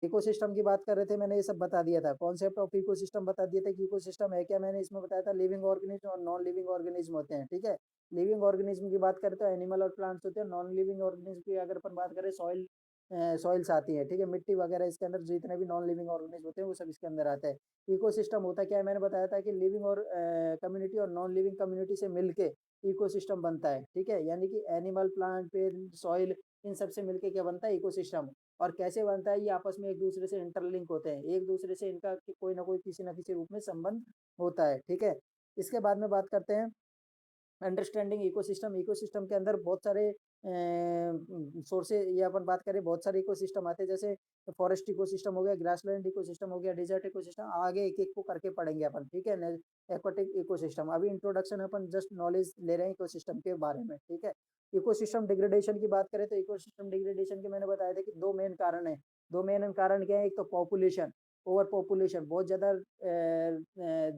Ecosystem की बात कर रहे थे, मैंने ये सब बता दिया था, कॉन्सेप्ट ऑफ इकोसिस्टम बता दिया था कि इकोसिस्टम है क्या, मैंने इसमें बताया था लिविंग ऑर्गेनिज्म और नॉन लिविंग ऑर्गेनिज्म होते हैं, ठीक है। लिविंग ऑर्गेनिज्म की बात करें तो एनिमल और प्लांट्स होते हैं, नॉन लिविंग ऑर्गेनिज्म की अगर अपन बात करें सॉइल्स आती है, ठीक है, मिट्टी वगैरह इसके अंदर जितने भी नॉन लिविंग ऑर्गेनिज्म होते हैं वो सब इसके अंदर आते हैं। इकोसिस्टम होता क्या है, मैंने बताया था कि लिविंग और कम्युनिटी और नॉन लिविंग कम्युनिटी से मिलके इकोसिस्टम बनता है, ठीक है, यानी कि एनिमल, प्लांट, पेड़, सॉइल, इन सब से मिलके क्या बनता है, इकोसिस्टम। और कैसे बनता है, ये आपस में एक दूसरे से इंटरलिंक होते हैं, एक दूसरे से इनका कोई ना कोई किसी ना किसी रूप में संबंध होता है, ठीक है। इसके बाद में बात करते हैं अंडरस्टैंडिंग इकोसिस्टम। इकोसिस्टम के अंदर बहुत सारे सोर्सेज, ये अपन बात करें बहुत सारे इकोसिस्टम आते हैं, जैसे फॉरेस्ट इकोसिस्टम हो गया, ग्रासलैंड इकोसिस्टम हो गया, डेजर्ट इकोसिस्टम, आगे एक एक को करके पढ़ेंगे अपन, ठीक है। एक्वाटिक इकोसिस्टम, अभी इंट्रोडक्शन अपन जस्ट नॉलेज ले रहे हैं इकोसिस्टम के बारे में, ठीक है। इकोसिस्टम डिग्रेडेशन की बात करें तो इकोसिस्टम डिग्रेडेशन के मैंने बताया था कि दो मेन कारण है। दो मेन कारण क्या है, एक तो पॉपुलेशन, ओवर पॉपुलेशन, बहुत ज्यादा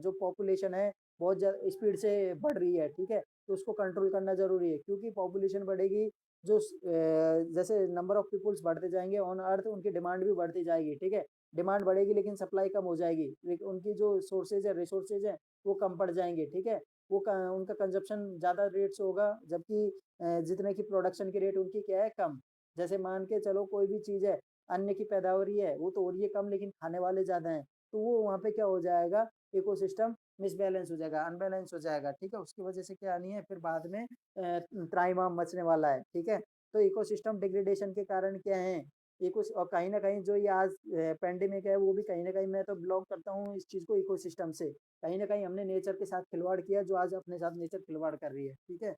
जो पॉपुलेशन है बहुत ज्यादा स्पीड से बढ़ रही है, ठीक है, तो उसको कंट्रोल करना जरूरी है, क्योंकि पॉपुलेशन बढ़ेगी, जो जैसे नंबर ऑफ पीपुल्स बढ़ते जाएंगे ऑन अर्थ, उनकी डिमांड भी बढ़ती जाएगी, ठीक है। डिमांड बढ़ेगी लेकिन सप्लाई कम हो जाएगी, लेकिन उनकी जो सोर्सेज है, रिसोर्सेज है, वो कम पड़ जाएंगे, ठीक है। उनका कंजप्शन ज़्यादा रेट से होगा, जबकि जितने की प्रोडक्शन की रेट उनकी क्या है, कम। जैसे मान के चलो कोई भी चीज़ है, अन्न की पैदावारी है, वो तो हो रही है कम, लेकिन खाने वाले ज़्यादा हैं, तो वो वहाँ पे क्या हो जाएगा, इकोसिस्टम मिसबैलेंस हो जाएगा, अनबैलेंस हो जाएगा, ठीक है। उसकी वजह से क्या आनी है फिर बाद में त्राहिमाम मचने वाला है, ठीक है। तो इकोसिस्टम डिग्रेडेशन के कारण क्या है, इको और कहीं ना कहीं जो ये आज पेंडेमिक है, वो भी कहीं ना कहीं मैं तो बिलोंग करता हूँ इस चीज को, इकोसिस्टम से। कहीं ना कहीं हमने नेचर के साथ खिलवाड़ किया, जो आज अपने साथ नेचर खिलवाड़ कर रही है, ठीक है।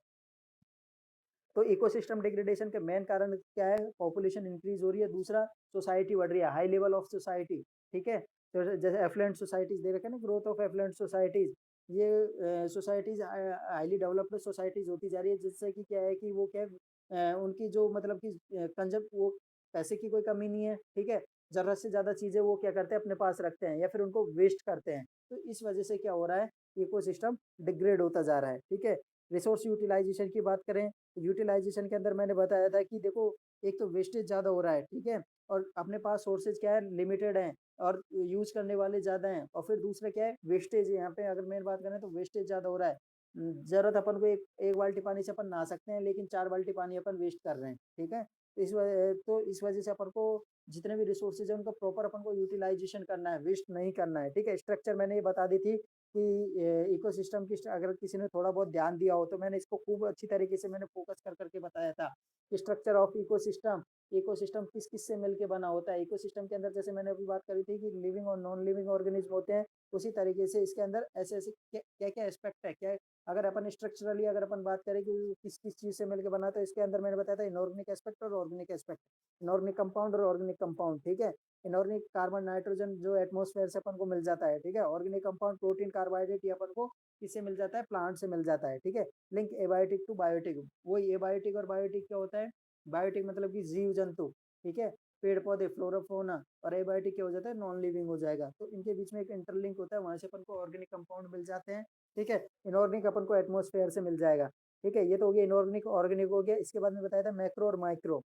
तो इकोसिस्टम डिग्रेडेशन के मेन कारण क्या है, पॉपुलेशन इंक्रीज हो रही है, दूसरा सोसाइटी बढ़ रही है, हाई लेवल ऑफ सोसाइटी, ठीक है। तो जैसे एफ्लुएंट सोसाइटीज दे रखे ना, ग्रोथ ऑफ एफ्लुएंट सोसाइटीज, ये सोसाइटीज हाईली डेवलप्ड सोसाइटीज होती जा रही है, जिससे कि क्या है कि वो क्या उनकी जो मतलब कि कंजप वो पैसे की कोई कमी नहीं है, ठीक है। जरूरत से ज्यादा चीजें वो क्या करते हैं, अपने पास रखते हैं या फिर उनको वेस्ट करते हैं, तो इस वजह से क्या हो रहा है, इकोसिस्टम डिग्रेड होता जा रहा है, ठीक है। रिसोर्स यूटिलाइजेशन की बात करें, यूटिलाइजेशन के अंदर मैंने बताया था कि देखो, एक तो वेस्टेज ज्यादा हो रहा है, ठीक है, और अपने पास सोर्सेज क्या है, लिमिटेड है, और यूज करने वाले ज्यादा हैं, और फिर दूसरा क्या है, वेस्टेज है, यहाँ पे अगर मेन बात करें तो वेस्टेज ज्यादा हो रहा है। जरूरत अपन को एक बाल्टी पानी से अपन नहा सकते हैं, लेकिन 4 बाल्टी पानी अपन वेस्ट कर रहे हैं, ठीक है। तो इस वजह से अपन को जितने भी रिसोर्सेज है उनका प्रॉपर अपन को यूटिलाइजेशन करना है, वेस्ट नहीं करना है, ठीक है। स्ट्रक्चर मैंने ये बता दी थी कि इकोसिस्टम की अगर किसी ने थोड़ा बहुत ध्यान दिया हो, तो मैंने इसको खूब अच्छी तरीके से मैंने फोकस कर करके बताया था कि स्ट्रक्चर ऑफ इकोसिस्टम, इकोसिस्टम किस किस से मिलके बना होता है। इकोसिस्टम के अंदर जैसे मैंने अभी बात करी थी कि लिविंग और नॉन लिविंग ऑर्गेनिज्म होते हैं, उसी तरीके से इसके अंदर ऐसे ऐसे क्या क्या एस्पेक्ट है, क्या अगर अपन स्ट्रक्चरली अगर अपन बात करें कि किस किस चीज से मिलकर बना, तो इसके अंदर मैंने बताया था इनऑर्गेनिक एस्पेक्ट और ऑर्गेनिक एस्पेक्ट, इनऑर्गेनिक कंपाउंड और ऑर्गेनिक कंपाउंड, ठीक है। इनऑर्गेनिक कार्बन नाइट्रोजन जो एटमॉस्फेयर से अपन को मिल जाता है, ठीक है। ऑर्गेनिक कंपाउंड प्रोटीन कार्बोहाइड्रेट ये अपन को किससे मिल जाता है, प्लांट से मिल जाता है, ठीक है। लिंक एबायोटिक टू बायोटिक, वही एबायोटिक और बायोटिक क्या होता है, बायोटिक मतलब कि जीव जंतु, ठीक है, पेड़ पौधे, फ्लोरोफोना, और एबायोटिक क्या हो जाता है, नॉन लिविंग हो जाएगा, तो इनके बीच में एक इंटरलिंक होता है, वहां से अपन को ऑर्गेनिक कंपाउंड मिल जाते हैं, ठीक है। इनऑर्गेनिक अपन को एटमोस्फेयर से मिल जाएगा, ठीक है। ये तो हो गया इनऑर्गेनिक, ऑर्गेनिक हो गया। इसके बाद में बताया था मैक्रो और माइक्रो,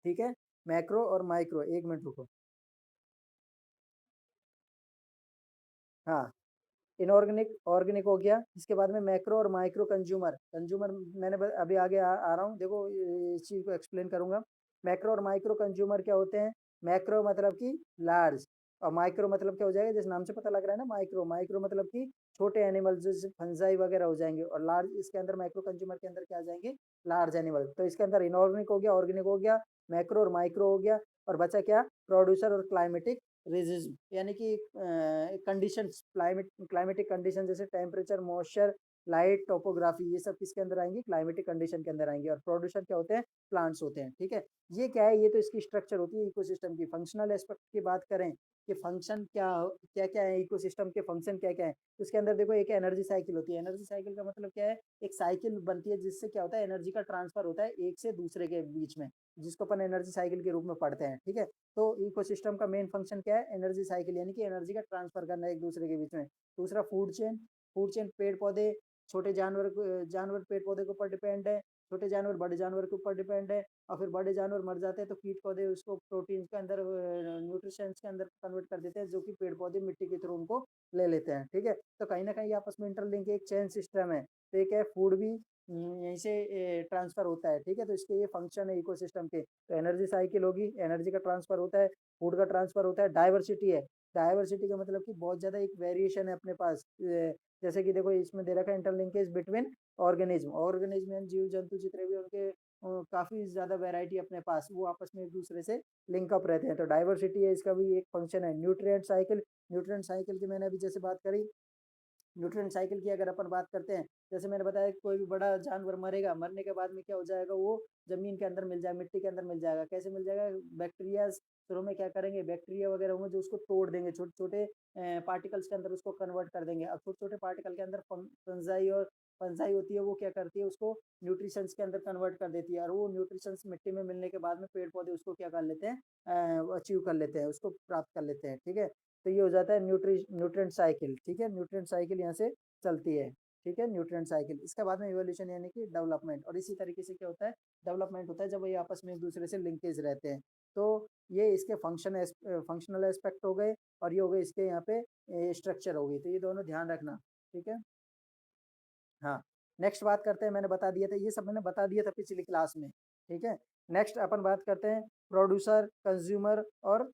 ठीक है, मैक्रो और माइक्रो, एक मिनट रुको। हाँ, इनऑर्गेनिक, ऑर्गेनिक हो गया, इसके बाद में मैक्रो और माइक्रो कंज्यूमर, कंज्यूमर मैंने अभी आगे आ रहा हूँ, देखो इस चीज को एक्सप्लेन करूंगा। मैक्रो और माइक्रो कंज्यूमर क्या होते हैं, मैक्रो मतलब कि लार्ज, और माइक्रो मतलब क्या हो जाएगा, जिस नाम से पता लग रहा है ना, माइक्रो, माइक्रो मतलब कि छोटे एनिमल जैसे फंजाई वगैरह हो जाएंगे, और लार्ज इसके अंदर माइक्रो कंज्यूमर के अंदर क्या आ जाएंगे, लार्ज एनिमल। तो इसके अंदर इनऑर्गेनिक हो गया, ऑर्गेनिक हो गया, मैक्रो और माइक्रो हो गया, और बचा क्या, प्रोड्यूसर और क्लाइमेटिक रेजिज्म, यानी कि कंडीशन, क्लाइमेटिक कंडीशन, जैसे टेम्परेचर, मॉइस्चर, लाइट, टोपोग्राफी, ये सब किसके अंदर आएंगी, क्लाइमेटिक कंडीशन के अंदर आएंगी। और प्रोड्यूसर क्या होते हैं, प्लांट्स होते हैं, ठीक है। ये क्या है, ये तो इसकी स्ट्रक्चर होती है इकोसिस्टम की। फंक्शनल एस्पेक्ट की बात करें कि फंक्शन क्या क्या है, इकोसिस्टम के फंक्शन क्या क्या है, तो इसके अंदर देखो एक एनर्जी साइकिल होती है। एनर्जी साइकिल का मतलब क्या है, एक साइकिल बनती है जिससे क्या होता है, एनर्जी का ट्रांसफर होता है एक से दूसरे के बीच में, जिसको अपन एनर्जी साइकिल के रूप में पढ़ते हैं, ठीक है। तो इकोसिस्टम का मेन फंक्शन क्या है, एनर्जी साइकिल, यानी कि एनर्जी का ट्रांसफर करना एक दूसरे के बीच में। दूसरा फूड चेन, फूड चेन पेड़ पौधे, छोटे जानवर, जानवर पेड़ पौधे के ऊपर डिपेंड है, छोटे जानवर बड़े जानवर के ऊपर डिपेंड है, और फिर बड़े जानवर मर जाते हैं तो कीट पौधे उसको प्रोटीन के अंदर, न्यूट्रिशंस के अंदर कन्वर्ट कर देते हैं, जो कि पेड़ पौधे मिट्टी के थ्रू उनको ले लेते हैं। ठीक है, तो कहीं ना कहीं आपस में इंटरलिंक एक चेन सिस्टम है। तो एक है फूड भी यहीं से ट्रांसफर होता है। ठीक है, तो इसके ये फंक्शन है इकोसिस्टम के। तो एनर्जी साइकिल होगी, एनर्जी का ट्रांसफर होता है, फूड का ट्रांसफर होता है, डाइवर्सिटी है। डाइवर्सिटी का मतलब कि बहुत ज्यादा एक वेरिएशन है अपने पास। जैसे कि देखो इसमें दे रखा है इंटरलिंकेज बिटवीन ऑर्गेनिज्म, ऑर्गेनिज्म जीव जंतु जितने भी उनके काफी ज्यादा वैरायटी अपने पास, वो आपस में एक दूसरे से लिंक अप रहते हैं। तो डाइवर्सिटी है, इसका भी एक फंक्शन है। न्यूट्रिएंट साइकिल, न्यूट्रिएंट साइकिल की मैंने अभी जैसे बात करी, न्यूट्रिएंट साइकिल की अगर अपन बात करते हैं, जैसे मैंने बताया कोई भी बड़ा जानवर मरेगा, मरने के बाद में क्या हो जाएगा, वो जमीन के अंदर मिल जाएगा, मिट्टी के अंदर मिल जाएगा। कैसे मिल जाएगा, बैक्टीरिया शुरू में क्या करेंगे, बैक्टीरिया वगैरह होंगे जो उसको तोड़ देंगे, छोटे छोटे पार्टिकल्स के अंदर उसको कन्वर्ट कर देंगे। अब छोटे छोटे पार्टिकल के अंदर फंजाई और फंजाई होती है, वो क्या करती है, उसको न्यूट्रिशंस के अंदर कन्वर्ट कर देती है, और वो न्यूट्रिशंस मिट्टी में मिलने के बाद में पेड़ पौधे उसको क्या कर लेते हैं, अचीव कर लेते हैं, उसको प्राप्त कर लेते हैं। ठीक है, तो ये हो जाता है न्यूट्रिएंट साइकिल। ठीक है, न्यूट्रिएंट साइकिल यहाँ से चलती है। ठीक है, न्यूट्रिएंट साइकिल। इसके बाद में इवोल्यूशन यानी कि डेवलपमेंट, और इसी तरीके से क्या होता है, डेवलपमेंट होता है जब ये आपस में एक दूसरे से लिंकेज रहते हैं। तो ये इसके फंक्शनल एस्पेक्ट हो गए, और ये हो गए इसके यहाँ पे स्ट्रक्चर हो गई। तो ये दोनों ध्यान रखना। ठीक है, हाँ। नेक्स्ट बात करते हैं, मैंने बता दिया था, ये सब मैंने बता दिया था पिछली क्लास में। ठीक है, नेक्स्ट अपन बात करते हैं प्रोड्यूसर, कंज्यूमर और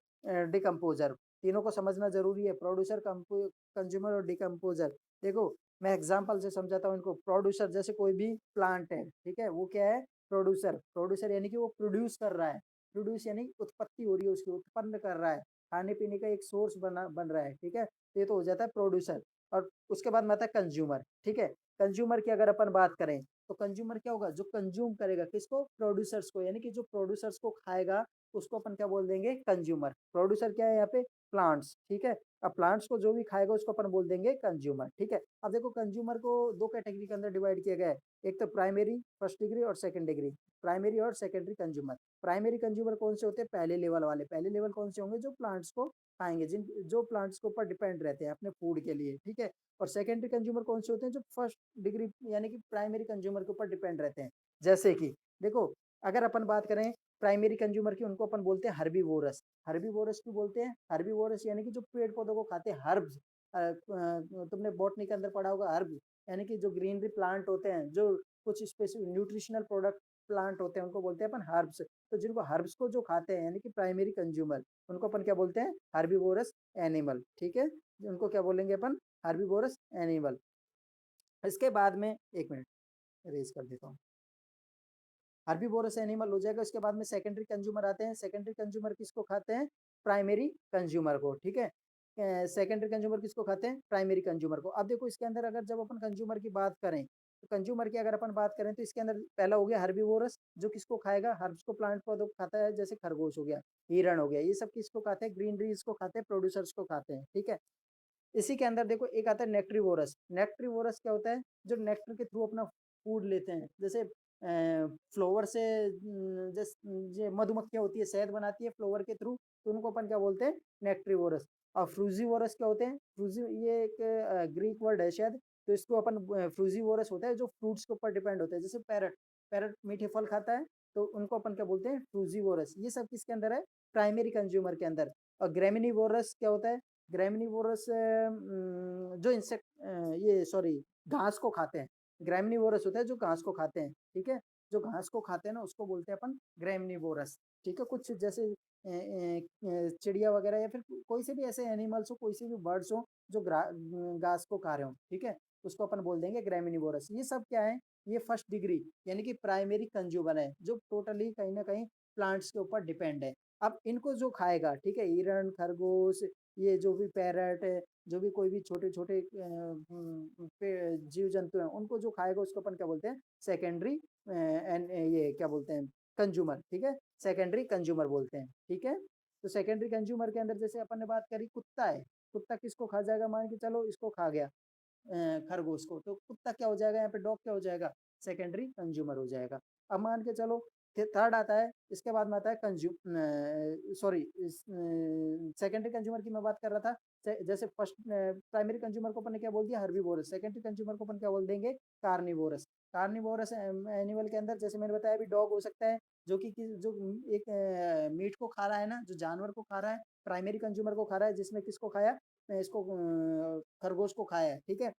डिकम्पोजर। तीनों को समझना जरूरी है, प्रोड्यूसर, कंज्यूमर और डिकम्पोजर। देखो मैं एग्जांपल से समझाता हूँ इनको। प्रोड्यूसर जैसे कोई भी प्लांट है, ठीक है, वो क्या है, प्रोड्यूसर। प्रोड्यूसर यानी कि वो प्रोड्यूस कर रहा है, प्रोड्यूस यानी उत्पत्ति हो रही है उसकी, उत्पन्न कर रहा है, खाने पीने का एक सोर्स बन रहा है। ठीक है, तो ये तो हो जाता है प्रोड्यूसर। और उसके बाद में आता है कंज्यूमर। ठीक है, कंज्यूमर की अगर अपन बात करें, तो कंज्यूमर क्या होगा, जो कंज्यूम करेगा किसको, प्रोड्यूसर्स को, यानी कि जो प्रोड्यूसर्स को खाएगा उसको अपन क्या बोल देंगे, कंज्यूमर। प्रोड्यूसर क्या है यहाँ पे, प्लांट्स। ठीक है, अब प्लांट्स को जो भी खाएगा उसको अपन बोल देंगे कंज्यूमर। ठीक है, अब देखो कंज्यूमर को दो कैटेगरी के अंदर डिवाइड किया गया है, एक तो प्राइमरी फर्स्ट डिग्री और सेकंड डिग्री, प्राइमरी और सेकेंडरी कंज्यूमर। प्राइमरी कंज्यूमर कौन से होते हैं, पहले लेवल वाले। पहले लेवल कौन से होंगे, जो प्लांट्स को खाएंगे, जिन जो प्लांट्स के ऊपर डिपेंड रहते हैं अपने फूड के लिए। ठीक है, और सेकेंडरी कंज्यूमर कौन से होते हैं, जो फर्स्ट डिग्री यानी कि प्राइमरी कंज्यूमर के ऊपर डिपेंड रहते हैं। जैसे कि देखो अगर अपन बात करें प्राइमरी कंज्यूमर की, उनको अपन बोलते हैं हर्बीवोरस। हर्बीवोरस क्यों बोलते हैं, हर्बीवोरस यानी कि जो पेड़ पौधों को खाते हैं, हर्ब्स। तुमने बॉटनी के अंदर पढ़ा होगा हर्ब, यानी कि जो ग्रीनरी प्लांट होते हैं, जो कुछ स्पेसिफिक न्यूट्रिशनल प्रोडक्ट प्लांट होते हैं, उनको बोलते हैं अपन हर्ब्स। तो जिनको हर्ब्स को जो खाते हैं यानी कि प्राइमरी कंज्यूमर, उनको अपन क्या बोलते हैं, हर्बीवोरस एनिमल। ठीक है, उनको क्या बोलेंगे अपन, हर्बीवोरस एनिमल। इसके बाद में एक मिनट रेज कर देता हूँ, हर्बीवोरस एनिमल हो जाएगा। इसके बाद में सेकेंडरी कंज्यूमर आते हैं। सेकेंडरी कंज्यूमर किसको खाते हैं, प्राइमरी कंज्यूमर को। ठीक है, सेकेंडरी कंज्यूमर किसको खाते हैं, प्राइमरी कंज्यूमर को। अब देखो इसके अंदर अगर जब अपन कंज्यूमर की बात करें, तो कंज्यूमर की अगर अपन बात करें तो इसके अंदर पहला हो गया हर्बीवोरस, जो किसको खाएगा, हर्ब्स को, प्लांट पौधों को खाता है, जैसे खरगोश हो गया, हिरण हो गया, ये सब किसको खाते हैं, ग्रीनरीज को खाते हैं, प्रोड्यूसर्स को खाते हैं। ठीक है, इसी के अंदर देखो एक आता है नेक्ट्रीवोरस। नेक्ट्रीवोरस क्या होता है, जो नेक्टर के थ्रू अपना फूड लेते हैं, जैसे फ्लोवर से जैसे मधुमक्खियां होती है, शहद बनाती है फ्लोवर के थ्रू, तो उनको अपन क्या बोलते हैं, नेक्ट्रीवोरस। और फ्रूजीवोरस क्या होते हैं, फ्रूजी ये एक ग्रीक वर्ड है शायद, तो इसको अपन फ्रूजीवोरस होता है जो फ्रूट्स के ऊपर डिपेंड होता है, जैसे पैरट, पैरट मीठे फल खाता है, तो उनको अपन क्या बोलते हैं, फ्रूजीवोरस। ये सब किसके अंदर है, प्राइमरी कंज्यूमर के अंदर। और ग्रेमिनीवोरस क्या होता है, ग्रेमिनीवोरस जो इंसेक्ट, ये सॉरी, घास को खाते हैं। ग्रेमिनीवोरस होता है जो घास को खाते हैं। ठीक है, जो घास को खाते हैं ना उसको बोलते हैं अपन ग्रेमिनीवोरस। ठीक है, कुछ जैसे चिड़िया वगैरह या फिर कोई से भी ऐसे एनिमल्स हो, कोई से भी बर्ड्स हो जो घास को खा रहे हो, ठीक है, उसको अपन बोल देंगे ग्रेमिनीवोरस। ये सब क्या है, ये फर्स्ट डिग्री यानी कि प्राइमरी कंज्यूमर है, जो टोटली कहीं ना कहीं प्लांट्स के ऊपर डिपेंड है। अब इनको जो खाएगा, ठीक है, हिरण, खरगोश, ये जो भी पैरट है, जो भी कोई भी छोटे छोटे जीव जंतु हैं, उनको जो खाएगा उसको अपन क्या बोलते हैं, सेकेंडरी एंड ये क्या बोलते हैं, कंज्यूमर। ठीक है, सेकेंडरी कंज्यूमर बोलते हैं। ठीक है, तो सेकेंडरी कंज्यूमर के अंदर जैसे अपन ने बात करी, कुत्ता है, कुत्ता किसको खा जाएगा, मान के चलो इसको खा गया खरगोश को, तो कुत्ता क्या हो जाएगा यहाँ पे, डॉग क्या हो जाएगा, सेकेंडरी कंज्यूमर हो जाएगा। अब मान के चलो थर्ड आता है, इसके बाद में आता है सॉरी, सेकेंडरी कंज्यूमर की मैं बात कर रहा था। जैसे फर्स्ट प्राइमरी कंज्यूमर को अपन ने क्या बोल दिया, हर्बीवोरस। सेकेंडरी कंज्यूमर को अपन क्या बोल देंगे, कार्निवोरस। कार्निवोरस एनिमल के अंदर जैसे मैंने बताया अभी डॉग हो सकता है जो कि जो एक मीट को खा रहा है ना, जो जानवर को खा रहा है, प्राइमरी कंज्यूमर को खा रहा है, जिसमें किसको खाया, इसको खरगोश को खाया है, ठीक है।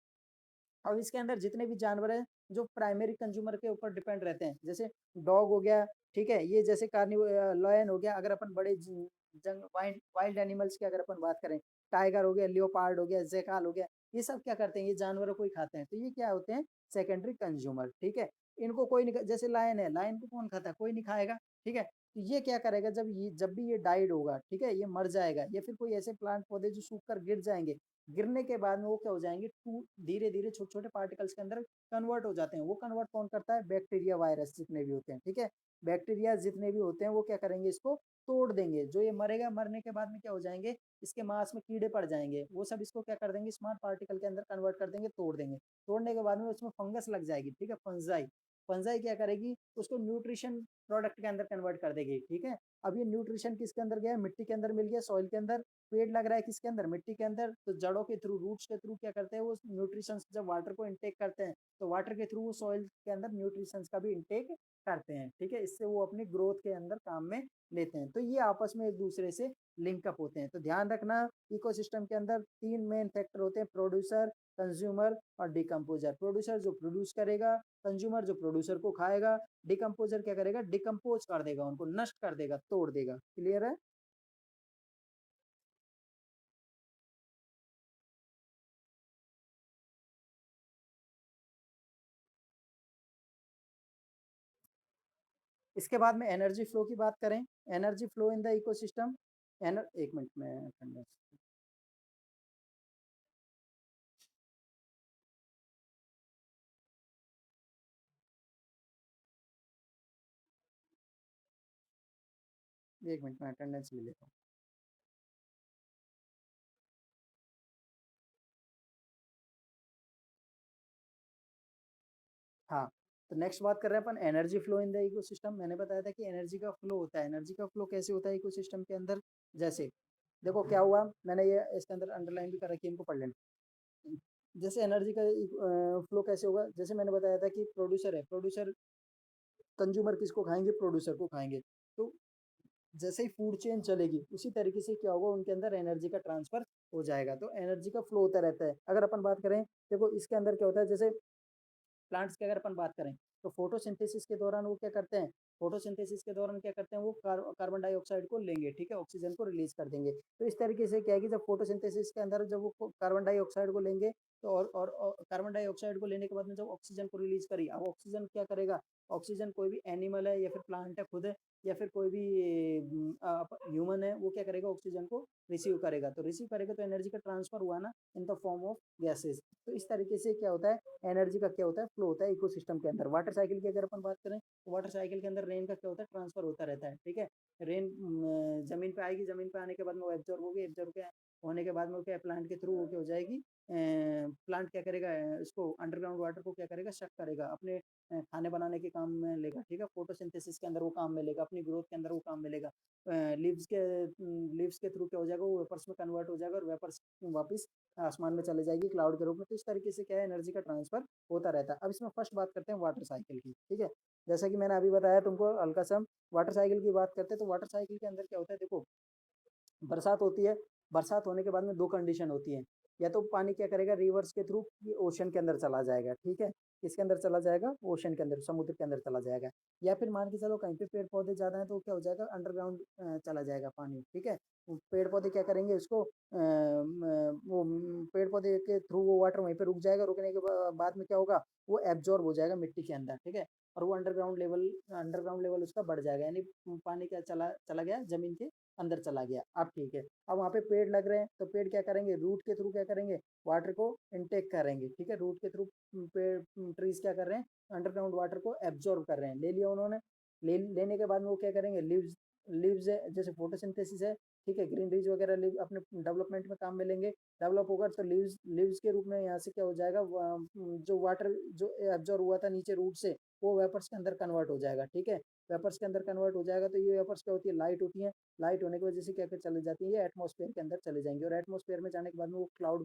और इसके अंदर जितने भी जानवर हैं जो प्राइमरी कंज्यूमर के ऊपर डिपेंड रहते हैं, जैसे डॉग हो गया, ठीक है, ये जैसे लॉयन हो गया, अगर अपन बड़े जंग वाइल्ड वाइल्ड एनिमल्स की अगर अपन बात करें, टाइगर हो गया, लियोपार्ड हो गया, जैकाल हो गया, ये सब क्या करते हैं, ये जानवरों को ही खाते हैं, तो ये क्या होते हैं, सेकेंडरी कंज्यूमर, ठीक है। इनको कोई नहीं, जैसे लायन है, लायन को कौन खाता है, कोई नहीं खाएगा, ठीक है। तो ये क्या करेगा, जब भी ये डाइड होगा, ठीक है, ये मर जाएगा, या फिर कोई ऐसे प्लांट पौधे जो सूख कर गिर जाएंगे, गिरने के बाद में वो क्या हो जाएंगे, टू धीरे धीरे छोटे छोटे पार्टिकल्स के अंदर कन्वर्ट हो जाते हैं। वो कन्वर्ट कौन करता है, बैक्टीरिया, वायरस जितने भी होते हैं, ठीक है। बैक्टीरिया जितने भी होते हैं वो क्या करेंगे, इसको तोड़ देंगे, जो ये मरेगा, मरने के बाद में क्या हो जाएंगे, इसके मांस में कीड़े पड़ जाएंगे, वो सब इसको क्या कर देंगे, स्मॉल पार्टिकल के अंदर कन्वर्ट कर देंगे, तोड़ देंगे। तोड़ने के बाद में उसमें फंगस लग जाएगी, ठीक है, फंजाई। फंजाई क्या करेगी, उसको न्यूट्रिशन प्रोडक्ट के अंदर कन्वर्ट कर देगी, ठीक है। अब ये न्यूट्रिशन किसके अंदर गया, मिट्टी के अंदर मिल गया, सॉइल के अंदर। पेड़ लग रहा है किसके अंदर, मिट्टी के अंदर, तो जड़ों के थ्रू, रूट्स के थ्रू क्या करते हैं, वो न्यूट्रिशन जब वाटर को इनटेक करते हैं, तो वाटर के थ्रू वो सॉइल के अंदर न्यूट्रिशन का भी इनटेक करते हैं, ठीक है। इससे वो अपनी ग्रोथ के अंदर काम में लेते हैं, तो ये आपस में एक दूसरे से लिंकअप होते हैं। तो ध्यान रखना, इकोसिस्टम के अंदर 3 मेन फैक्टर होते हैं, प्रोड्यूसर, कंज्यूमर और डिकम्पोजर। प्रोड्यूसर जो प्रोड्यूस करेगा, कंज्यूमर जो प्रोड्यूसर को खाएगा, डिकम्पोजर क्या करेगा, डिकम्पोज कर देगा, उनको नष्ट कर देगा, तोड़ देगा। क्लियर है। इसके बाद में एनर्जी फ्लो की बात करें, energy flow in the ecosystem. एक मिनट में एक मिनट में अटेंडेंस ले लेता हूँ। हाँ, तो नेक्स्ट बात कर रहे हैं अपन energy flow in the ecosystem. मैंने बताया था कि एनर्जी का फ्लो होता है, एनर्जी का फ्लो कैसे होता है इकोसिस्टम के अंदर, जैसे देखो क्या हुआ, मैंने ये इसके अंदर अंडरलाइन भी कर रखी है, इनको पढ़ लेना। जैसे एनर्जी का फ्लो कैसे होगा, जैसे मैंने बताया था कि प्रोड्यूसर है, प्रोड्यूसर, कंज्यूमर किसको खाएंगे, प्रोड्यूसर को खाएंगे। तो जैसे ही फूड चेन चलेगी उसी तरीके से क्या होगा, उनके अंदर एनर्जी का ट्रांसफर हो जाएगा, तो एनर्जी का फ्लो होता रहता है। अगर अपन बात करें, देखो इसके अंदर क्या होता है, जैसे प्लांट्स की अगर अपन बात करें, तो फोटोसिंथेसिस के दौरान वो क्या करते हैं, फोटोसिंथेसिस के दौरान क्या करते हैं, वो कार्बन डाइऑक्साइड को लेंगे, ठीक है, ऑक्सीजन को रिलीज कर देंगे। तो इस तरीके से क्या है कि जब फोटोसिंथेसिस के अंदर जब वो कार्बन डाइऑक्साइड को लेंगे, तो और कार्बन डाइऑक्साइड को लेने के बाद में जब ऑक्सीजन को रिलीज करी, अब ऑक्सीजन क्या करेगा, ऑक्सीजन कोई भी एनिमल है या फिर प्लांट है खुद है, या फिर कोई भी ह्यूमन है, वो क्या करेगा, ऑक्सीजन को रिसीव करेगा, तो रिसीव करेगा तो एनर्जी का ट्रांसफर हुआ ना in the form of gases. तो इस तरीके से क्या होता है, एनर्जी का क्या होता है, फ्लो होता है इकोसिस्टम के अंदर। वाटर साइकिल की अगर अपन बात करें, तो वाटर साइकिल के अंदर रेन का क्या होता है, ट्रांसफर होता रहता है, ठीक है। रेन जमीन पे आएगी, जमीन पे आने के बाद में वो एब्जॉर्ब होगी, एब्जॉर्ब के होने के बाद में वो क्या प्लांट के थ्रू वो क्या हो जाएगी, प्लांट क्या करेगा, इसको अंडरग्राउंड वाटर को क्या करेगा, शक करेगा, अपने खाने बनाने के काम में लेगा, ठीक है, फोटोसिंथेसिस के अंदर वो काम में लेगा, अपनी ग्रोथ के अंदर वो काम में लेगा। लीव्स के थ्रू क्या हो जाएगा, वो वेपर्स में कन्वर्ट हो जाएगा, और वेपर्स वापस आसमान में चले जाएगी क्लाउड के रूप में। तो इस तरीके से क्या है, एनर्जी का ट्रांसफर होता रहता है। अब इसमें फर्स्ट बात करते हैं वाटर साइकिल की, ठीक है। जैसा कि मैंने अभी बताया तुमको हल्का सा, वाटर साइकिल की बात करते हैं, तो वाटर साइकिल के अंदर क्या होता है, देखो बरसात होती है, बरसात होने के बाद में दो कंडीशन होती है, या तो पानी क्या करेगा, रिवर्स के थ्रू ओशन के अंदर चला जाएगा, ठीक है, किसके अंदर चला जाएगा, ओशन के अंदर, समुद्र के अंदर चला जाएगा। या फिर मान के चलो कहीं पे पेड़ पौधे ज्यादा हैं, तो क्या हो जाएगा, अंडरग्राउंड चला जाएगा पानी, ठीक है। वो पेड़ पौधे क्या करेंगे उसको, वो पेड़ पौधे के थ्रू वो वाटर वहीं पे रुक जाएगा, रुकने के बाद में क्या होगा, वो एब्जॉर्ब हो जाएगा मिट्टी के अंदर, ठीक है। और वो अंडरग्राउंड लेवल उसका बढ़ जाएगा, यानी पानी क्या चला चला गया, जमीन के अंदर चला गया। अब ठीक है, अब वहाँ पे पेड़ लग रहे हैं, तो पेड़ क्या करेंगे, रूट के थ्रू क्या करेंगे, वाटर को इनटेक करेंगे, ठीक है, रूट के थ्रू पेड़, ट्रीज क्या कर रहे हैं, अंडरग्राउंड वाटर को एब्जॉर्ब कर रहे हैं, ले लिया उन्होंने। लेने के बाद में वो क्या करेंगे, लीव्स लीव्स है, जैसे फोटोसिंथेसिस है, ठीक है, ग्रीनरीज वगैरह लीव अपने डेवलपमेंट में काम में लेंगे। डेवलप होकर तो लीव्स लीव्स के रूप में यहाँ से क्या हो जाएगा, जो वाटर जो एब्जॉर्ब हुआ था नीचे रूट से, वो वेपर्स के अंदर कन्वर्ट हो जाएगा, ठीक है। वेपर्स के अंदर कन्वर्ट हो जाएगा, तो ये वेपर्स क्या होती है, लाइट होती है। लाइट होने की वजह से क्या क्या चली जाती है, ये एटमॉस्फेयर के अंदर चले जाएंगे, और एटमॉस्फेयर में जाने के बाद में वो क्लाउड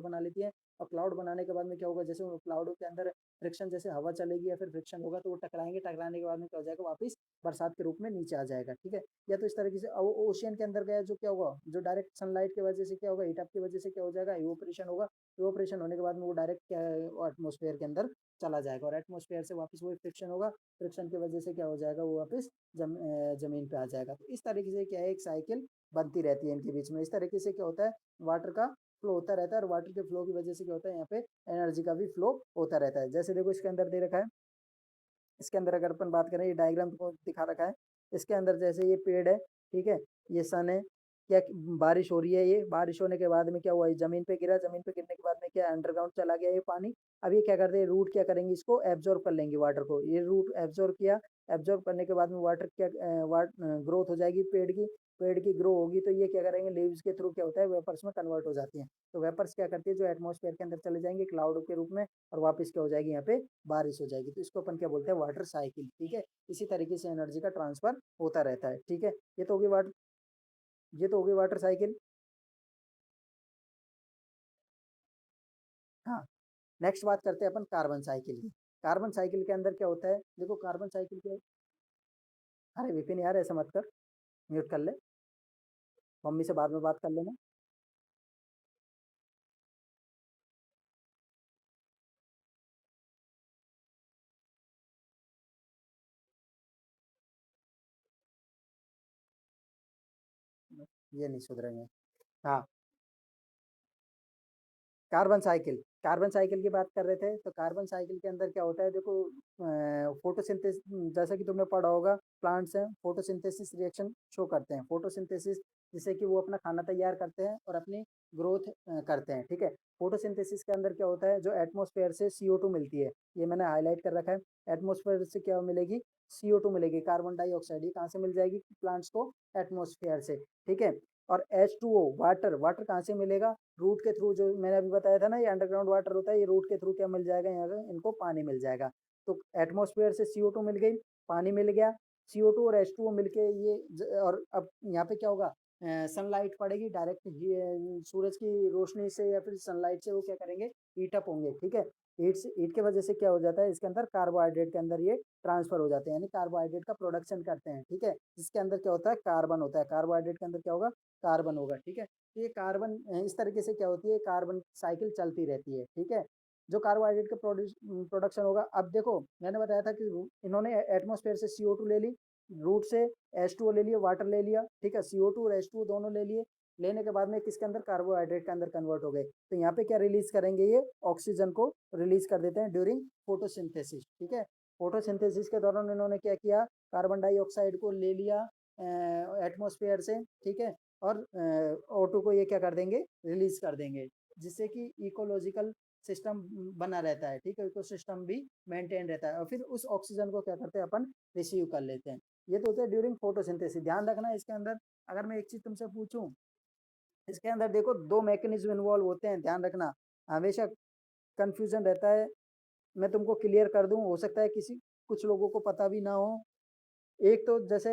बना लेती है। और क्लाउड बनाने के बाद में क्या होगा, जैसे क्लाउड के अंदर फ्रिक्शन, जैसे हवा चलेगी या फिर फ्रिक्शन होगा तो वो टकराएंगे, टकराने के बाद में क्या हो जाएगा, वापस बरसात के रूप में नीचे आ जाएगा, ठीक है। या तो इस तरीके से ओशियन के अंदर गया जो क्या होगा, जो डायरेक्ट सनलाइट की वजह से क्या होगा, हीट अप की वजह से क्या हो जाएगा, इवोपरेशन होगा। इवोपरेशन होने के बाद में वो डायरेक्ट क्या एटमोस्फेयर के अंदर चला जाएगा, और एटमोस्फेयर से वापस वही फ्रिक्शन होगा, फ्रिक्शन की वजह से क्या हो जाएगा, वो वापस जमीन पे आ जाएगा। तो इस तरीके से क्या है, एक साइकिल बनती रहती है इनके बीच में। इस तरीके से क्या होता है, वाटर का फ्लो होता रहता है, और वाटर के फ्लो की वजह से क्या होता है, यहाँ पे एनर्जी का भी फ्लो होता रहता है। जैसे देखो इसके अंदर दे रखा है, इसके अंदर अगर अपन बात करें, ये डायग्राम को दिखा रखा है, इसके अंदर जैसे ये पेड़ है, ठीक है, ये सन है, क्या बारिश हो रही है, ये बारिश होने के बाद में क्या हुआ, ये जमीन पे गिरा, जमीन पे गिरने के बाद में क्या अंडरग्राउंड चला गया ये पानी। अब ये क्या करते हैं, रूट क्या करेंगे, इसको एब्जॉर्ब कर लेंगे वाटर को, ये रूट एब्जॉर्ब किया, एब्जॉर्ब करने के बाद में वाटर क्या ग्रोथ हो जाएगी पेड़ की, पेड़ की ग्रो होगी तो ये क्या करेंगे, लीव्स के थ्रू क्या होता है, वेपर्स में कन्वर्ट हो जाती हैं। तो वेपर्स क्या करती है, जो एटमॉस्फेयर के अंदर चले जाएंगे क्लाउड के रूप में, और वापस क्या हो जाएगी, यहाँ पे बारिश हो जाएगी। तो इसको अपन क्या बोलते हैं, वाटर साइकिल, ठीक है। इसी तरीके से एनर्जी का ट्रांसफर होता रहता है, ठीक है। ये तो होगी वाटर साइकिल। हाँ, नेक्स्ट बात करते हैं अपन कार्बन साइकिल की। कार्बन साइकिल के अंदर क्या होता है, देखो कार्बन साइकिल के, अरे विपिन यार ऐसा मत कर, म्यूट कर ले, मम्मी से बाद में बात कर लेना। ये नहीं सुधरेंगे। हाँ, कार्बन साइकिल, कार्बन साइकिल की बात कर रहे थे, तो कार्बन साइकिल के अंदर क्या होता है, देखो फोटोसिंथेसिस, जैसा कि तुमने पढ़ा होगा, प्लांट्स हैं फोटोसिंथेसिस रिएक्शन शो करते हैं, फोटोसिंथेसिस जिससे कि वो अपना खाना तैयार करते हैं और अपनी ग्रोथ करते हैं, ठीक है। फोटोसिंथेसिस के अंदर क्या होता है, जो एटमॉस्फेयर से CO2 मिलती है, ये मैंने हाईलाइट कर रखा है। एटमॉस्फेयर से क्या मिलेगी, CO2 मिलेगी, कार्बन डाइऑक्साइड, ये कहाँ से मिल जाएगी प्लांट्स को, एटमॉस्फेयर से, ठीक है। और H2O वाटर, वाटर कहाँ से मिलेगा, रूट के थ्रू, जो मैंने अभी बताया था ना, ये अंडरग्राउंड वाटर होता है, ये रूट के थ्रू क्या मिल जाएगा, यहाँ पे इनको पानी मिल जाएगा। तो एटमॉस्फेयर से CO2 मिल गई, पानी मिल गया, CO2 और H2O मिलके और अब यहाँ पे क्या होगा, सनलाइट पड़ेगी डायरेक्ट, सूरज की रोशनी से या फिर सनलाइट से वो क्या करेंगे, हीट अप होंगे, ठीक है। हीट के वजह से क्या हो जाता है, इसके अंदर कार्बोहाइड्रेट के अंदर ये ट्रांसफर हो जाते हैं, यानी कार्बोहाइड्रेट का प्रोडक्शन करते हैं, ठीक है। जिसके अंदर क्या होता है, कार्बन होता है, कार्बोहाइड्रेट के अंदर क्या होगा, कार्बन होगा, ठीक है। तो ये कार्बन इस तरीके से क्या होती है, कार्बन साइकिल चलती रहती है, ठीक है। जो कार्बोहाइड्रेट का प्रोडक्शन होगा, अब देखो मैंने बताया था कि इन्होंने एटमॉस्फेयर से CO2 ले ली, रूट से H2O ले लिया, वाटर ले लिया, ठीक है, CO2 और H2O दोनों ले लिए, लेने के बाद में किसके अंदर, कार्बोहाइड्रेट के अंदर कन्वर्ट हो गए। तो यहाँ पे क्या रिलीज करेंगे, ये ऑक्सीजन को रिलीज कर देते हैं ड्यूरिंग फोटोसिंथेसिस, ठीक है। फोटोसिंथेसिस के दौरान इन्होंने क्या किया, कार्बन डाइऑक्साइड को ले लिया एटमॉस्फेयर से, ठीक है, और O2 को ये क्या कर देंगे, रिलीज कर देंगे, जिससे कि इकोलॉजिकल सिस्टम बना रहता है, ठीक है, इकोसिस्टम भी मेंटेन रहता है, और फिर उस ऑक्सीजन को क्या करते हैं अपन, रिसीव कर लेते हैं। ये तो होता है ड्यूरिंग फोटोसिंथेसिस। ध्यान रखना इसके अंदर, अगर मैं एक चीज तुमसे पूछूं, इसके अंदर देखो दो मैकेनिज्म इन्वॉल्व होते हैं, ध्यान रखना, हमेशा कंफ्यूजन रहता है। मैं तुमको क्लियर कर दूं, हो सकता है किसी कुछ लोगों को पता भी ना हो। एक तो जैसे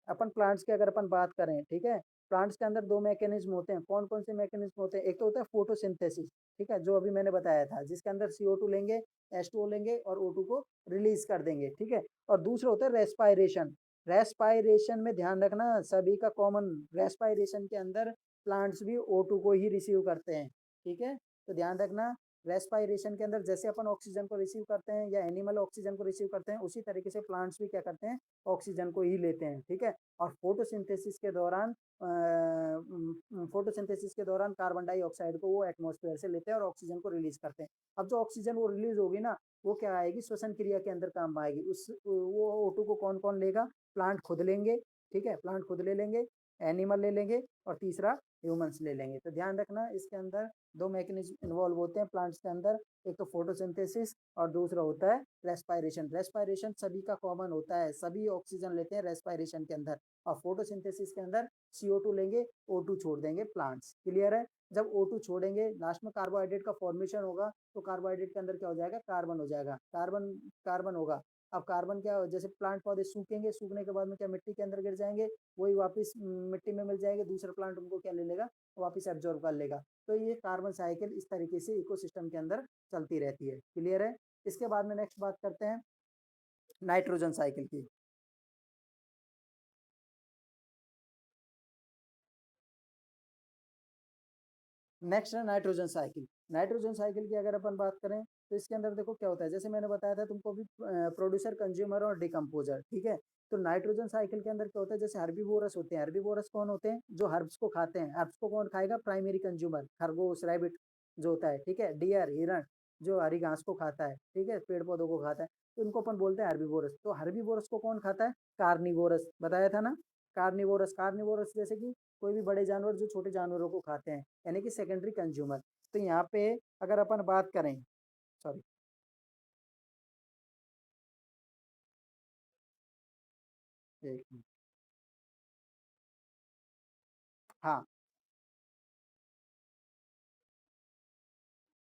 अपन प्लांट्स की अगर अपन बात करें, ठीक है, प्लांट्स के अंदर दो मैकेनिज्म होते हैं, कौन कौन से मैकेनिज्म होते हैं, एक तो होता है फोटोसिंथेसिस, ठीक है, जो अभी मैंने बताया था, जिसके अंदर CO2 लेंगे, H2O लेंगे और O2 को रिलीज कर देंगे, ठीक है। और दूसरा होता है रेस्पायरेशन। रेस्पायरेशन में ध्यान रखना, सभी का कॉमन, रेस्पायरेशन के अंदर प्लांट्स भी O2 को ही रिसीव करते हैं, ठीक है। तो ध्यान रखना, रेस्पायरेशन के अंदर जैसे अपन ऑक्सीजन को रिसीव करते हैं या एनिमल ऑक्सीजन को रिसीव करते हैं, उसी तरीके से प्लांट्स भी क्या करते हैं, ऑक्सीजन को ही लेते हैं, ठीक है। और फोटोसिंथेसिस के दौरान कार्बन डाइऑक्साइड को वो एटमॉस्फेयर से लेते हैं और ऑक्सीजन को रिलीज करते हैं। अब जो ऑक्सीजन वो रिलीज होगी ना, वो क्या आएगी, श्वसन क्रिया के अंदर काम आएगी, उस वो O2 को कौन कौन लेगा, प्लांट खुद लेंगे, ठीक है, प्लांट खुद ले लेंगे, एनिमल ले लेंगे, और तीसरा ह्यूमंस ले लेंगे। तो ध्यान रखना, इसके अंदर दो मैकेनिज्म इन्वॉल्व होते हैं प्लांट्स के अंदर, एक तो फोटोसिंथेसिस और दूसरा होता है रेस्पायरेशन। रेस्पायरेशन सभी का कॉमन होता है, सभी ऑक्सीजन लेते हैं रेस्पायरेशन के अंदर, और फोटोसिंथेसिस के अंदर CO2 लेंगे, O2 छोड़ देंगे प्लांट्स, क्लियर है। जब O2 छोड़ेंगे, लास्ट में कार्बोहाइड्रेट का फॉर्मेशन होगा, तो कार्बोहाइड्रेट के अंदर क्या हो जाएगा, कार्बन हो जाएगा, कार्बन कार्बन होगा। अब कार्बन क्या जैसे प्लांट पौधे सूखेंगे, सूखने के बाद में क्या मिट्टी के अंदर गिर जाएंगे, वही वापस मिट्टी में मिल जाएंगे, दूसरा प्लांट उनको क्या ले लेगा, वापस एब्जॉर्ब कर लेगा। तो ये कार्बन साइकिल इस तरीके से इकोसिस्टम के अंदर चलती रहती है। क्लियर है। इसके बाद में नेक्स्ट बात करते हैं नाइट्रोजन साइकिल की। नेक्स्ट है नाइट्रोजन साइकिल। नाइट्रोजन साइकिल की अगर अपन बात करें तो इसके अंदर देखो क्या होता है, जैसे मैंने बताया था तुमको भी, प्रोड्यूसर, कंज्यूमर और डिकम्पोजर। ठीक है। तो नाइट्रोजन साइकिल के अंदर क्या होता है, जैसे हर्बीवोरस होते हैं, हर्बीवोरस कौन होते हैं, जो हर्ब्स को खाते हैं। हर्ब्स को कौन खाएगा, प्राइमरी कंज्यूमर, खरगोश, रैबिट जो होता है। ठीक है। डियर, हिरण, जो हरी घास को खाता है, ठीक है, पेड़ पौधों को खाता है, तो उनको अपन बोलते हैं हर्बीवोरस। तो हर्बीवोरस को कौन खाता है, कार्निवोरस, बताया था ना। कार्निवोरस, कार्निवोरस जैसे कि कोई भी बड़े जानवर जो छोटे जानवरों को खाते हैं, यानी कि सेकेंडरी कंज्यूमर। तो यहाँ पे अगर अपन बात करें, सॉरी, एक मिनट। हाँ,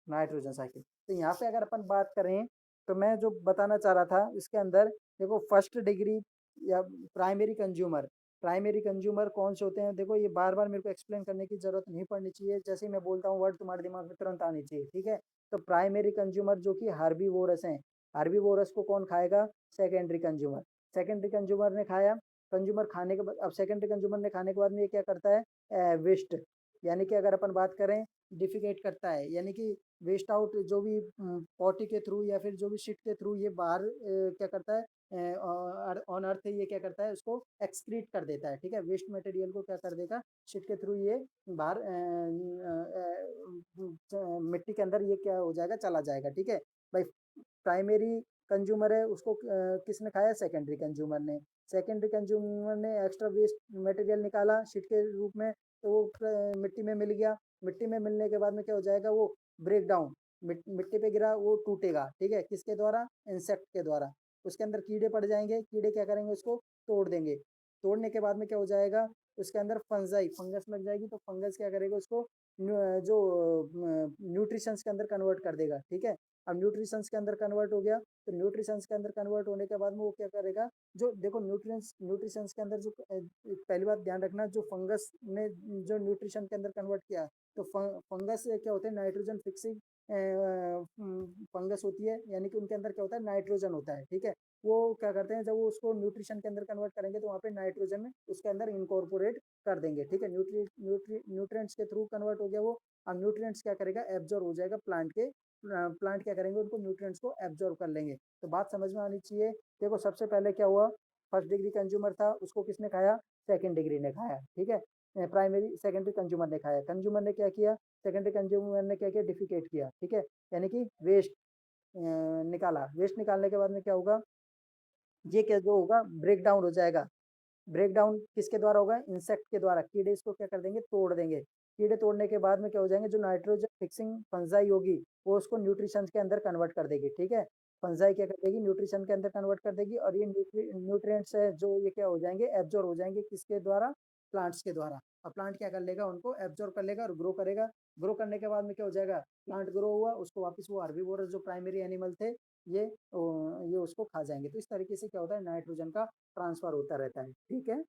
नाइट्रोजन साइकिल। तो यहाँ पे अगर अपन बात करें तो मैं जो बताना चाह रहा था इसके अंदर, देखो फर्स्ट डिग्री या प्राइमरी कंज्यूमर, प्राइमरी कंज्यूमर कौन से होते हैं, देखो ये बार बार मेरे को एक्सप्लेन करने की जरूरत नहीं पड़नी चाहिए, जैसे ही मैं बोलता हूँ वर्ड तुम्हारे दिमाग में तुरंत आनी चाहिए। ठीक है। तो प्राइमरी कंज्यूमर जो कि हार्बीवोरस हैं, हार्बीवोरस को कौन खाएगा, सेकेंडरी कंज्यूमर। सेकेंडरी कंज्यूमर ने खाया, कंज्यूमर खाने के बाद, अब सेकेंडरी कंज्यूमर ने खाने के बाद में ये क्या करता है, वेस्ट, यानी कि अगर अपन बात करें डिफिकेट करता है, यानी कि वेस्ट आउट जो भी पॉटी के थ्रू या फिर जो भी शिट के थ्रू ये बाहर क्या करता है, ऑन अर्थ ये क्या करता है, उसको एक्सक्रीट कर देता है। ठीक है। वेस्ट मटेरियल को क्या कर देगा, शिट के थ्रू ये बाहर मिट्टी के अंदर ये क्या हो जाएगा, चला जाएगा। ठीक है भाई। प्राइमरी कंज्यूमर है, उसको किसने खाया, सेकेंडरी कंज्यूमर ने। सेकेंडरी कंज्यूमर ने एक्स्ट्रा वेस्ट मटेरियल निकाला शिट के रूप में, तो वो मिट्टी में मिल गया। मिट्टी में मिलने के बाद में क्या हो जाएगा, वो ब्रेक डाउन, मिट्टी पे गिरा, वो टूटेगा। ठीक है। किसके द्वारा, इंसेक्ट के द्वारा। उसके अंदर कीड़े पड़ जाएंगे, कीड़े क्या करेंगे, उसको तोड़ देंगे। तोड़ने के बाद में क्या हो जाएगा, उसके अंदर फंजाई, फंगस लग जाएगी, तो फंगस क्या करेगा, उसको जो न्यूट्रिशंस के अंदर कन्वर्ट कर देगा। ठीक है। अब न्यूट्रिशंस के अंदर कन्वर्ट हो गया, तो न्यूट्रिशंस के अंदर कन्वर्ट होने के बाद में वो क्या करेगा, जो देखो न्यूट्रिएंट्स, न्यूट्रिशंस के अंदर जो पहली बात ध्यान रखना, जो फंगस ने जो न्यूट्रिशन के अंदर कन्वर्ट किया, तो फंगस क्या होते हैं, नाइट्रोजन फिक्सिंग फंगस होती है, यानी कि उनके अंदर क्या होता है, नाइट्रोजन होता है। ठीक है। वो क्या करते हैं, जब वो उसको न्यूट्रिशन के अंदर कन्वर्ट करेंगे तो वहाँ पे नाइट्रोजन उसके अंदर इनकॉर्पोरेट कर देंगे। ठीक है। न्यूट्रिएंट्स के थ्रू कन्वर्ट हो गया वो। अब न्यूट्रिएंट्स क्या करेगा, एब्जॉर्ब हो जाएगा प्लांट के, प्लांट क्या करेंगे, उनको न्यूट्रिएंट्स को एब्जॉर्ब कर लेंगे। तो बात समझ में आनी चाहिए। देखो सबसे पहले क्या हुआ, फर्स्ट डिग्री कंज्यूमर था, उसको किसने खाया, सेकंड डिग्री ने खाया। ठीक है। प्राइमरी सेकेंडरी कंज्यूमर ने खाया, कंज्यूमर ने क्या किया, सेकेंडरी कंज्यूमर ने क्या किया, डिफिकेट किया। ठीक है। यानी कि वेस्ट निकाला। वेस्ट निकालने के बाद में क्या होगा, ये क्या जो होगा, ब्रेक डाउन हो जाएगा। ब्रेक डाउन किसके द्वारा होगा, इंसेक्ट के द्वारा। कीड़े इसको क्या कर देंगे, तोड़ देंगे। कीड़े तोड़ने के बाद में क्या हो जाएंगे, जो नाइट्रोजन फिक्सिंग फंजाई होगी, वो उसको न्यूट्रिशन के अंदर कन्वर्ट कर देगी। ठीक है। फंजाई क्या कर देगी, न्यूट्रिशन के अंदर कन्वर्ट कर देगी, और ये न्यूट्रिएंट्स है जो ये क्या हो जाएंगे, एब्जॉर्ब हो जाएंगे, किसके द्वारा, प्लांट्स के द्वारा। और प्लांट क्या कर लेगा, उनको एब्जॉर्ब कर लेगा और ग्रो करेगा। ग्रो करने के बाद में क्या हो जाएगा, प्लांट ग्रो हुआ, उसको वापस वो हर्बीवोरस जो प्राइमरी एनिमल थे, ये ये उसको खा जाएंगे। तो इस तरीके से क्या होता है, नाइट्रोजन का ट्रांसफर होता रहता है। ठीक है।